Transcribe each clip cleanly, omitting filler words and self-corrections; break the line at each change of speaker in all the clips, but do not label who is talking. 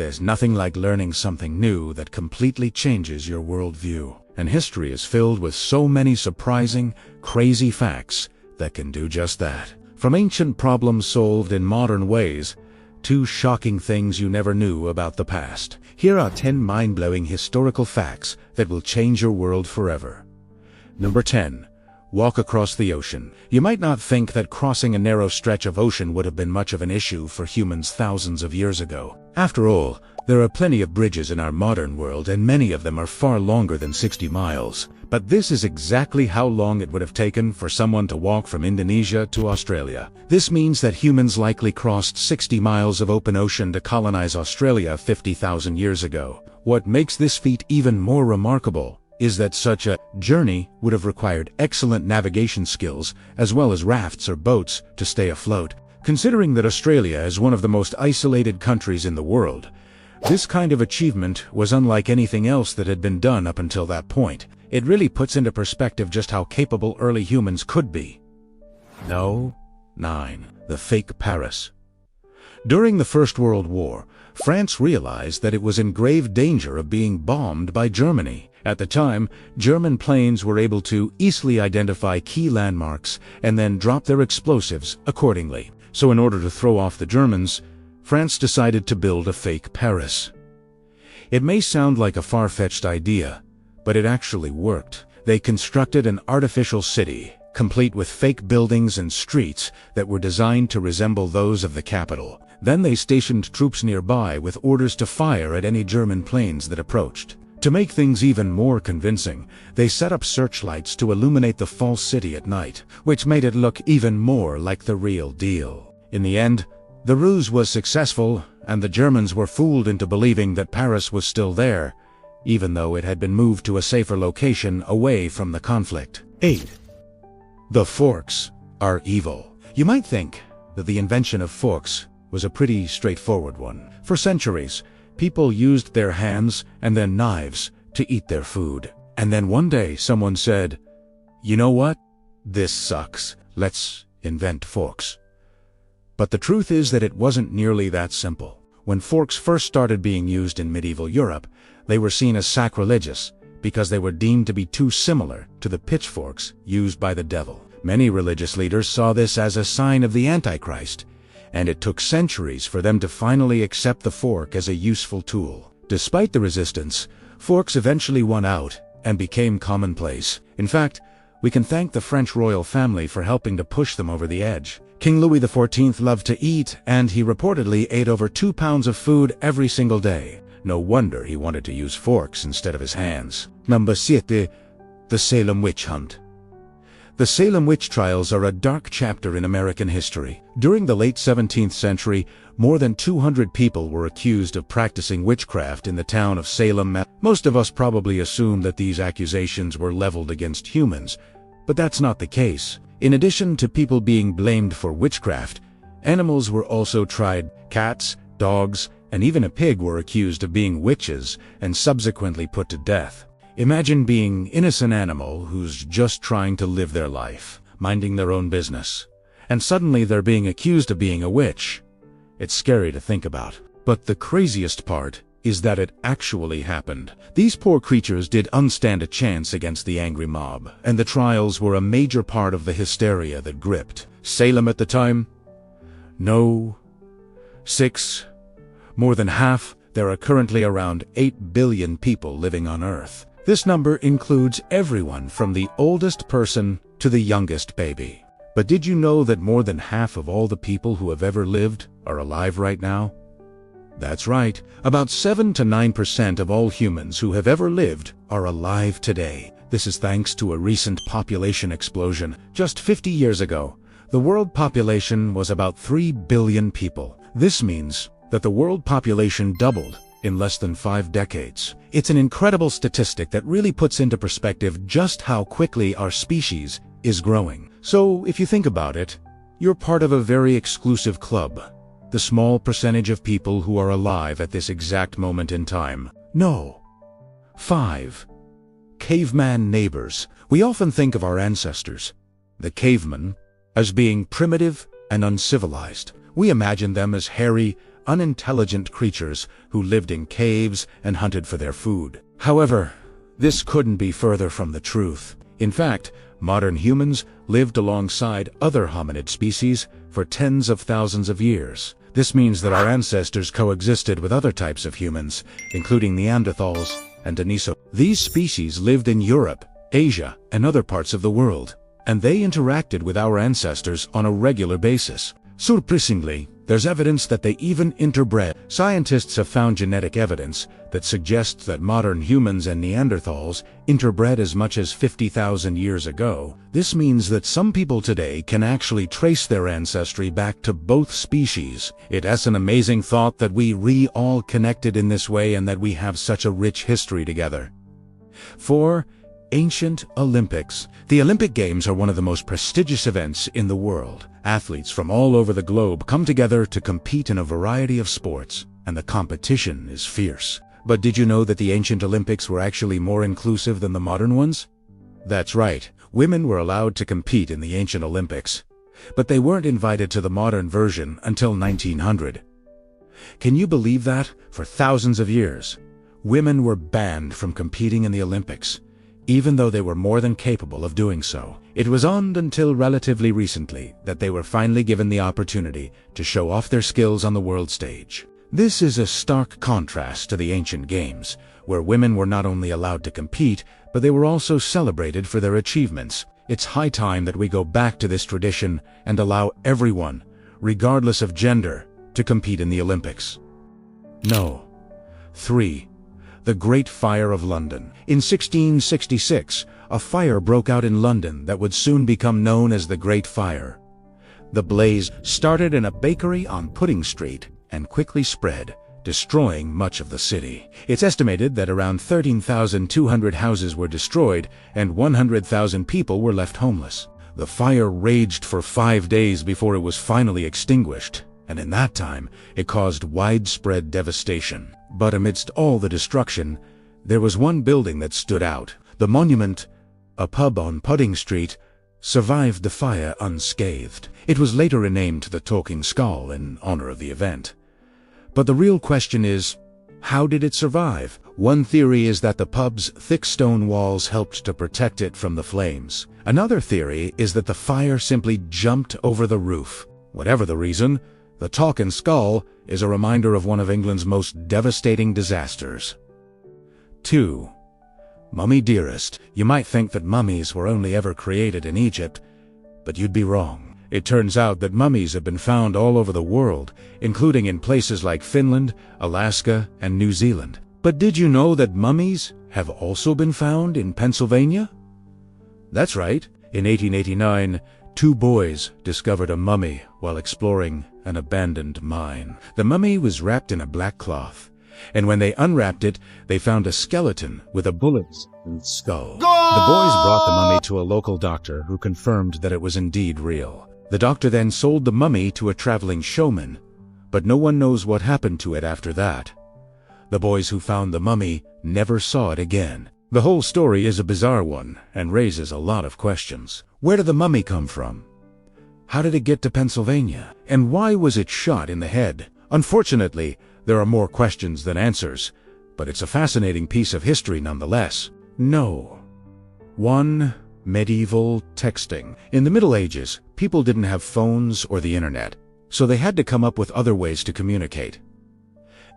There's nothing like learning something new that completely changes your worldview. And history is filled with so many surprising, crazy facts that can do just that. From ancient problems solved in modern ways to shocking things you never knew about the past. Here are 10 mind-blowing historical facts that will change your world forever. Number 10. Walk across the ocean. You might not think that crossing a narrow stretch of ocean would have been much of an issue for humans thousands of years ago. After all, there are plenty of bridges in our modern world, and many of them are far longer than 60 miles. But this is exactly how long it would have taken for someone to walk from Indonesia to Australia. This means that humans likely crossed 60 miles of open ocean to colonize Australia 50,000 years ago. What makes this feat even more remarkable is that such a journey would have required excellent navigation skills, as well as rafts or boats to stay afloat. Considering that Australia is one of the most isolated countries in the world, this kind of achievement was unlike anything else that had been done up until that point. It really puts into perspective just how capable early humans could be. 9. The fake Paris. During the First World War, France realized that it was in grave danger of being bombed by Germany. At the time, German planes were able to easily identify key landmarks and then drop their explosives accordingly. So in order to throw off the Germans, France decided to build a fake Paris. It may sound like a far-fetched idea, but it actually worked. They constructed an artificial city, complete with fake buildings and streets that were designed to resemble those of the capital. Then they stationed troops nearby with orders to fire at any German planes that approached. To make things even more convincing, they set up searchlights to illuminate the false city at night, which made it look even more like the real deal. In the end, the ruse was successful, and the Germans were fooled into believing that Paris was still there, even though it had been moved to a safer location away from the conflict. 8. The forks are evil. You might think that the invention of forks was a pretty straightforward one. For centuries, people used their hands and then knives to eat their food. And then one day someone said, "You know what? This sucks. Let's invent forks." But the truth is that it wasn't nearly that simple. When forks first started being used in medieval Europe, they were seen as sacrilegious because they were deemed to be too similar to the pitchforks used by the devil. Many religious leaders saw this as a sign of the Antichrist, and it took centuries for them to finally accept the fork as a useful tool. Despite the resistance, forks eventually won out and became commonplace. In fact, we can thank the French royal family for helping to push them over the edge. King Louis XIV loved to eat, and he reportedly ate over 2 pounds of food every single day. No wonder he wanted to use forks instead of his hands. Number 7. The Salem Witch Hunt. The Salem witch trials are a dark chapter in American history. During the late 17th century, more than 200 people were accused of practicing witchcraft in the town of Salem. Most of us probably assume that these accusations were leveled against humans, but that's not the case. In addition to people being blamed for witchcraft, animals were also tried. Cats, dogs, and even a pig were accused of being witches and subsequently put to death. Imagine being an innocent animal who's just trying to live their life, minding their own business, and suddenly they're being accused of being a witch. It's scary to think about. But the craziest part is that it actually happened. These poor creatures didn't stand a chance against the angry mob, and the trials were a major part of the hysteria that gripped Salem at the time. 6. More than half. There are currently around 8 billion people living on Earth. This number includes everyone from the oldest person to the youngest baby. But did you know that more than half of all the people who have ever lived are alive right now? That's right. About 7 to 9% of all humans who have ever lived are alive today. This is thanks to a recent population explosion. Just 50 years ago, the world population was about 3 billion people. This means that the world population doubled in less than 5 decades. It's an incredible statistic that really puts into perspective just how quickly our species is growing. So, if you think about it, you're part of a very exclusive club. The small percentage of people who are alive at this exact moment in time. 5. Caveman neighbors. We often think of our ancestors, the cavemen, as being primitive and uncivilized. We imagine them as hairy, unintelligent creatures who lived in caves and hunted for their food. However, this couldn't be further from the truth. In fact, modern humans lived alongside other hominid species for tens of thousands of years. This means that our ancestors coexisted with other types of humans, including Neanderthals and Deniso. These species lived in Europe, Asia, and other parts of the world, and they interacted with our ancestors on a regular basis. Surprisingly, there's evidence that they even interbred. Scientists have found genetic evidence that suggests that modern humans and Neanderthals interbred as much as 50,000 years ago. This means that some people today can actually trace their ancestry back to both species. It's an amazing thought that we all connected in this way and that we have such a rich history together. 4. Ancient Olympics. The Olympic Games are one of the most prestigious events in the world. Athletes from all over the globe come together to compete in a variety of sports, and the competition is fierce. But did you know that the ancient Olympics were actually more inclusive than the modern ones? That's right, women were allowed to compete in the ancient Olympics, but they weren't invited to the modern version until 1900. Can you believe that? For thousands of years, women were banned from competing in the Olympics, even though they were more than capable of doing so. It was on until relatively recently that they were finally given the opportunity to show off their skills on the world stage. This is a stark contrast to the ancient games, where women were not only allowed to compete, but they were also celebrated for their achievements. It's high time that we go back to this tradition and allow everyone, regardless of gender, to compete in the Olympics. No. 3. The Great Fire of London. In 1666, a fire broke out in London that would soon become known as the Great Fire. The blaze started in a bakery on Pudding Street and quickly spread, destroying much of the city. It's estimated that around 13,200 houses were destroyed and 100,000 people were left homeless. The fire raged for 5 days before it was finally extinguished, and in that time, it caused widespread devastation. But amidst all the destruction, there was one building that stood out. The Monument, a pub on Pudding Street, survived the fire unscathed. It was later renamed the Talking Skull in honor of the event. But the real question is, how did it survive? One theory is that the pub's thick stone walls helped to protect it from the flames. Another theory is that the fire simply jumped over the roof. Whatever the reason, the Talking Skull is a reminder of one of England's most devastating disasters. 2. Mummy Dearest. You might think that mummies were only ever created in Egypt, but you'd be wrong. It turns out that mummies have been found all over the world, including in places like Finland, Alaska, and New Zealand. But did you know that mummies have also been found in Pennsylvania? That's right. In 1889, 2 boys discovered a mummy while exploring an abandoned mine. The mummy was wrapped in a black cloth, and when they unwrapped it, they found a skeleton with a bullet-wound skull. The boys brought the mummy to a local doctor who confirmed that it was indeed real. The doctor then sold the mummy to a traveling showman, but no one knows what happened to it after that. The boys who found the mummy never saw it again. The whole story is a bizarre one and raises a lot of questions. Where did the mummy come from? How did it get to Pennsylvania? And why was it shot in the head? Unfortunately, there are more questions than answers, but it's a fascinating piece of history nonetheless. No. 1. Medieval texting. In the Middle Ages, people didn't have phones or the internet, so they had to come up with other ways to communicate.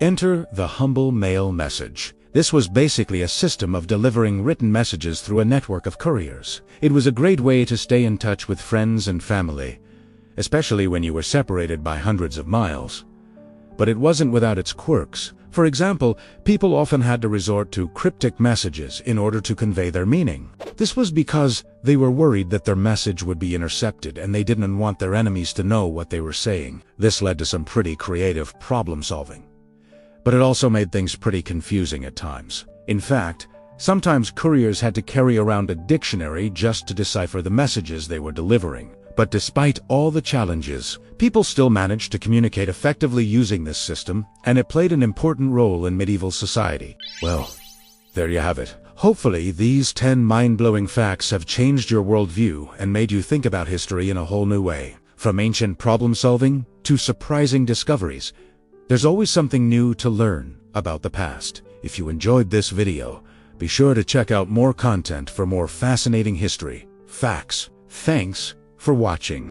Enter the humble mail message. This was basically a system of delivering written messages through a network of couriers. It was a great way to stay in touch with friends and family, especially when you were separated by hundreds of miles. But it wasn't without its quirks. For example, people often had to resort to cryptic messages in order to convey their meaning. This was because they were worried that their message would be intercepted and they didn't want their enemies to know what they were saying. This led to some pretty creative problem solving. But it also made things pretty confusing at times. In fact, sometimes couriers had to carry around a dictionary just to decipher the messages they were delivering. But despite all the challenges, people still managed to communicate effectively using this system, and it played an important role in medieval society. Well, there you have it. Hopefully, these 10 mind-blowing facts have changed your worldview and made you think about history in a whole new way. From ancient problem-solving to surprising discoveries, There's always something new to learn about the past. If you enjoyed this video, be sure to check out more content for more fascinating history facts. Thanks for watching.